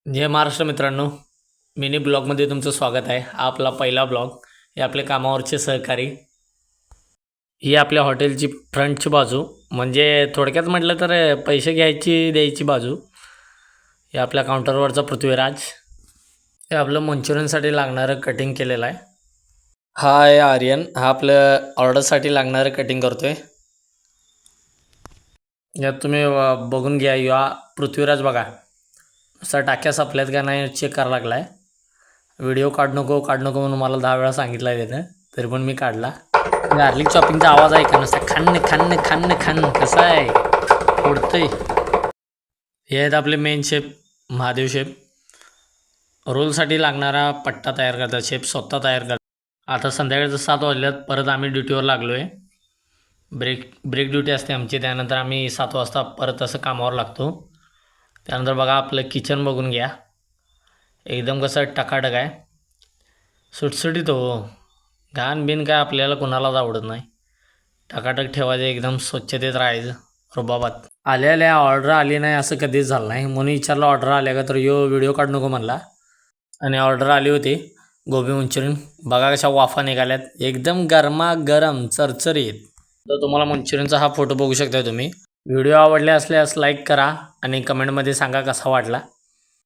जय महाराष्ट्र मित्रांनो, मिनी ब्लॉगमध्ये तुमचं स्वागत आहे. हा आपला पहिला ब्लॉग. हे आपले कामावरचे सहकारी. ही आपल्या हॉटेलची फ्रंटची बाजू, म्हणजे थोडक्यात म्हटलं तर पैसे घ्यायची द्यायची बाजू. हे आपल्या काउंटरवरचा पृथ्वीराज. हे आपलं मंचुरियनसाठी लागणारं कटिंग केलेलं आहे. हा आहे आर्यन. हा आपलं ऑर्डरसाठी लागणारं कटिंग करतोय. यात तुम्ही बघून घ्या. या पृथ्वीराज बघा असा टाक्या सपल्यात का नाही चेक करायला लागला आहे. व्हिडिओ काढू नको म्हणून मला 10 वेळा सांगितलं आहे त्यानं, तरी पण मी काढला. गार्लिक चॉपिंगचा आवाज आहे का नुसता खान्न खान्न खान्न खान्न कसा आहे उडतंय. हे आहेत आपले मेन शेफ महादेव शेफ. रोलसाठी लागणारा पट्टा तयार करतात शेफ, स्वतः तयार करतात. आता संध्याकाळचं 7 वाजल्यात, परत आम्ही ड्युटीवर लागलो आहे. ब्रेक ड्युटी असते आमची, त्यानंतर आम्ही 7 वाजता परत असं कामावर लागतो. त्यानंतर बघा आपलं किचन बघून घ्या, एकदम कसं टकाटक आहे, सुटसुटीत हो. घाण बिन काय आपल्याला कुणालाच आवडत नाही. टकाटक ठेवायचं, एकदम स्वच्छतेत राहायचं. रुबाबात आल्या ऑर्डर आली नाही असं कधीच झालं नाही. म्हणून विचारलं ऑर्डर आल्या का, तर व्हिडिओ काढू नको म्हणला. आणि ऑर्डर आली होती गोबी मंचुरियन. बघा कशा वाफा निघाल्यात, एकदम गरमागरम चरचरीत. तर तुम्हाला मंचुरियनचा हा फोटो बघू शकता तुम्ही. व्हिडिओ आवडले असल्यास लाईक करा आणि कमेंटमध्ये सांगा कसा वाटला.